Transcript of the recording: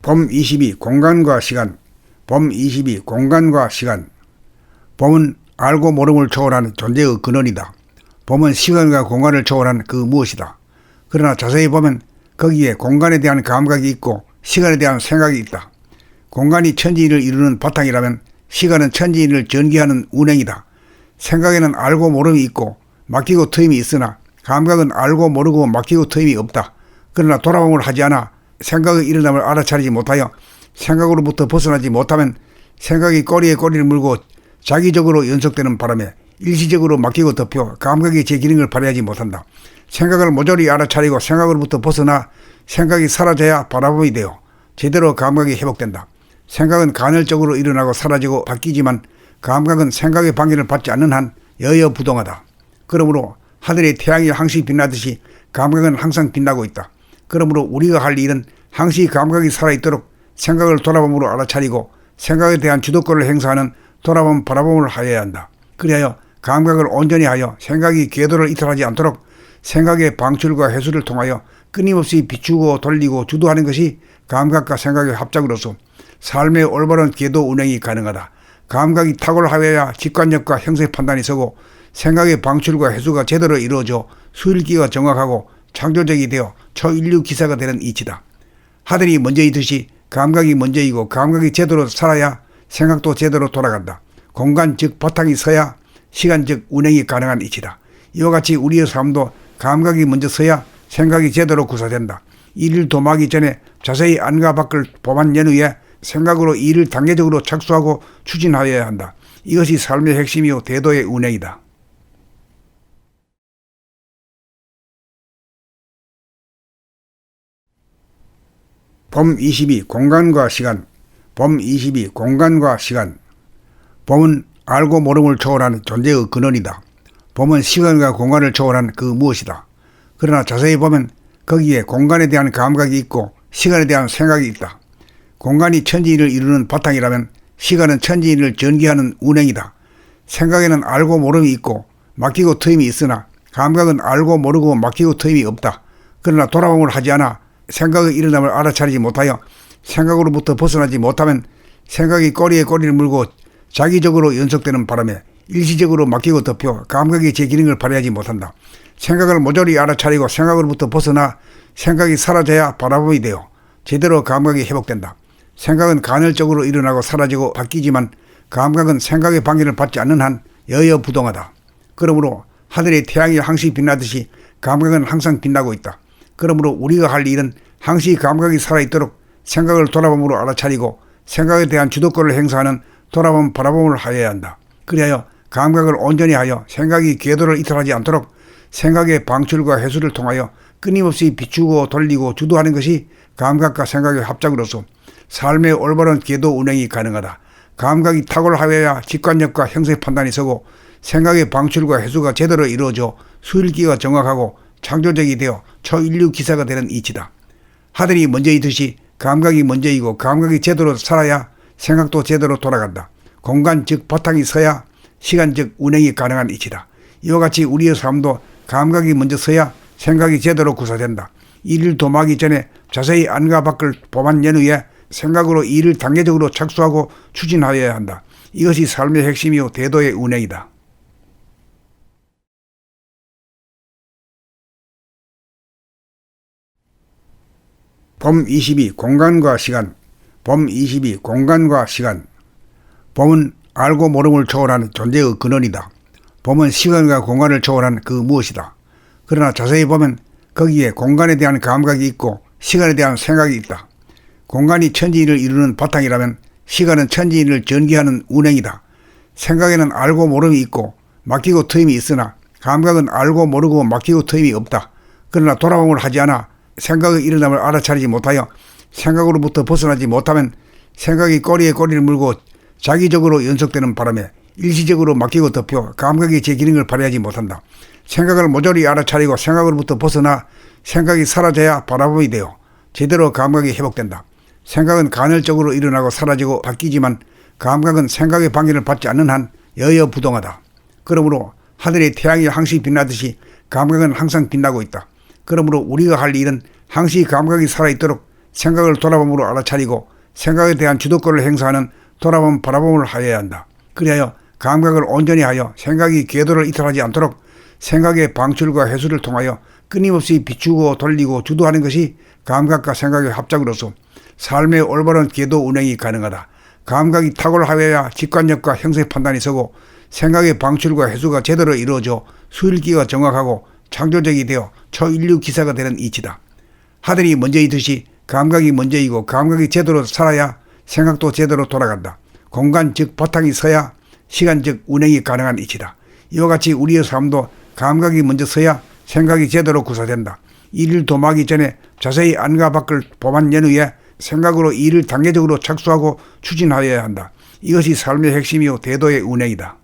봄 22 공간과 시간. 봄 22 공간과 시간. 봄은 알고 모름을 초월한 존재의 근원이다. 봄은 시간과 공간을 초월한 그 무엇이다. 그러나 자세히 보면 거기에 공간에 대한 감각이 있고 시간에 대한 생각이 있다. 공간이 천지인을 이루는 바탕이라면 시간은 천지인을 전개하는 운행이다. 생각에는 알고 모름이 있고 맡기고 트임이 있으나 감각은 알고 모르고 맡기고 트임이 없다. 그러나 돌아봄을 하지 않아 생각의 일어남을 알아차리지 못하여 생각으로부터 벗어나지 못하면 생각이 꼬리에 꼬리를 물고 자기적으로 연속되는 바람에 일시적으로 맡기고 덮여 감각이 제 기능을 발휘하지 못한다. 생각을 모조리 알아차리고 생각으로부터 벗어나 생각이 사라져야 바라봄이 되어 제대로 감각이 회복된다. 생각은 간헐적으로 일어나고 사라지고 바뀌지만 감각은 생각의 방해를 받지 않는 한 여여부동하다. 그러므로 하늘에 태양이 항시 빛나듯이 감각은 항상 빛나고 있다. 그러므로 우리가 할 일은 항시 감각이 살아있도록 생각을 돌아봄으로 알아차리고 생각에 대한 주도권을 행사하는 돌아봄 바라봄을 하여야 한다. 그리하여 감각을 온전히 하여 생각이 궤도를 이탈하지 않도록 생각의 방출과 해수를 통하여 끊임없이 비추고 돌리고 주도하는 것이 감각과 생각의 합작으로서 삶의 올바른 궤도 운행이 가능하다. 감각이 탁월하여야 직관력과 형세 판단이 서고 생각의 방출과 해수가 제대로 이루어져 수일기가 정확하고 창조적이 되어 초인류 기사가 되는 이치다. 하늘이 먼저이듯이 감각이 먼저이고 감각이 제대로 살아야 생각도 제대로 돌아간다. 공간 즉 바탕이 서야 시간 즉 운행이 가능한 이치다. 이와 같이 우리의 삶도 감각이 먼저 서야 생각이 제대로 구사된다. 일을 도모하기 전에 자세히 안과 밖을 보만 연후에 생각으로 일을 단계적으로 착수하고 추진하여야 한다. 이것이 삶의 핵심이요 대도의 운행이다. 봄 22 공간과 시간. 봄 22 공간과 시간. 봄은 알고 모름을 초월한 존재의 근원이다. 봄은 시간과 공간을 초월한 그 무엇이다. 그러나 자세히 보면 거기에 공간에 대한 감각이 있고 시간에 대한 생각이 있다. 공간이 천지인을 이루는 바탕이라면 시간은 천지인을 전개하는 운행이다. 생각에는 알고 모름이 있고 맡기고 트임이 있으나 감각은 알고 모르고 맡기고 트임이 없다. 그러나 돌아봄을 하지 않아 생각의 일어남을 알아차리지 못하여 생각으로부터 벗어나지 못하면 생각이 꼬리에 꼬리를 물고 자기적으로 연속되는 바람에 일시적으로 맡기고 덮여 감각이 제 기능을 발휘하지 못한다. 생각을 모조리 알아차리고 생각으로부터 벗어나 생각이 사라져야 바라봄이 되어 제대로 감각이 회복된다. 생각은 간헐적으로 일어나고 사라지고 바뀌지만 감각은 생각의 방해를 받지 않는 한 여여부동하다. 그러므로 하늘에 태양이 항시 빛나듯이 감각은 항상 빛나고 있다. 그러므로 우리가 할 일은 항시 감각이 살아있도록 생각을 돌아봄으로 알아차리고 생각에 대한 주도권을 행사하는 돌아봄 바라봄을 하여야 한다. 그리하여 감각을 온전히 하여 생각이 궤도를 이탈하지 않도록 생각의 방출과 해수를 통하여 끊임없이 비추고 돌리고 주도하는 것이 감각과 생각의 합작으로서 삶의 올바른 궤도 운행이 가능하다. 감각이 탁월하여야 직관력과 형세 판단이 서고 생각의 방출과 해수가 제대로 이루어져 수일기가 정확하고 창조적이 되어 초인류 기사가 되는 이치다. 하늘이 먼저이듯이 감각이 먼저이고 감각이 제대로 살아야 생각도 제대로 돌아간다. 공간 즉 바탕이 서야 시간 즉 운행이 가능한 이치다. 이와 같이 우리의 삶도 감각이 먼저 서야 생각이 제대로 구사된다. 일을 도모하기 전에 자세히 안과 밖을 보만 연후에 생각으로 일을 단계적으로 착수하고 추진하여야 한다. 이것이 삶의 핵심이요 대도의 운행이다. 봄 22 공간과 시간. 봄 22 공간과 시간. 봄은 알고 모름을 초월한 존재의 근원이다. 봄은 시간과 공간을 초월한 그 무엇이다. 그러나 자세히 보면 거기에 공간에 대한 감각이 있고 시간에 대한 생각이 있다. 공간이 천지인을 이루는 바탕이라면 시간은 천지인을 전개하는 운행이다. 생각에는 알고 모름이 있고 맡기고 트임이 있으나 감각은 알고 모르고 맡기고 트임이 없다. 그러나 돌아봄을 하지 않아 생각의 일어남을 알아차리지 못하여 생각으로부터 벗어나지 못하면 생각이 꼬리에 꼬리를 물고 자기적으로 연속되는 바람에 일시적으로 맡기고 덮여 감각이 제 기능을 발휘하지 못한다. 생각을 모조리 알아차리고 생각으로부터 벗어나 생각이 사라져야 바라봄이 되어 제대로 감각이 회복된다. 생각은 간헐적으로 일어나고 사라지고 바뀌지만 감각은 생각의 방해를 받지 않는 한 여여부동하다. 그러므로 하늘에 태양이 항시 빛나듯이 감각은 항상 빛나고 있다. 그러므로 우리가 할 일은 항시 감각이 살아있도록 생각을 돌아봄으로 알아차리고 생각에 대한 주도권을 행사하는 돌아봄 바라봄을 하여야 한다. 그리하여 감각을 온전히 하여 생각이 궤도를 이탈하지 않도록 생각의 방출과 해수를 통하여 끊임없이 비추고 돌리고 주도하는 것이 감각과 생각의 합작으로서 삶의 올바른 궤도 운행이 가능하다. 감각이 탁월하여야 직관력과 형세 판단이 서고 생각의 방출과 해수가 제대로 이루어져 수일기가 정확하고 창조적이 되어 초인류 기사가 되는 이치다. 하늘이 먼저이듯이 감각이 먼저이고 감각이 제대로 살아야 생각도 제대로 돌아간다. 공간 즉 바탕이 서야 시간 즉 운행이 가능한 이치다. 이와 같이 우리의 삶도 감각이 먼저 서야 생각이 제대로 구사된다. 일을 도모하기 전에 자세히 안과 밖을 보만 연후에 생각으로 일을 단계적으로 착수하고 추진하여야 한다. 이것이 삶의 핵심이요 대도의 운행이다.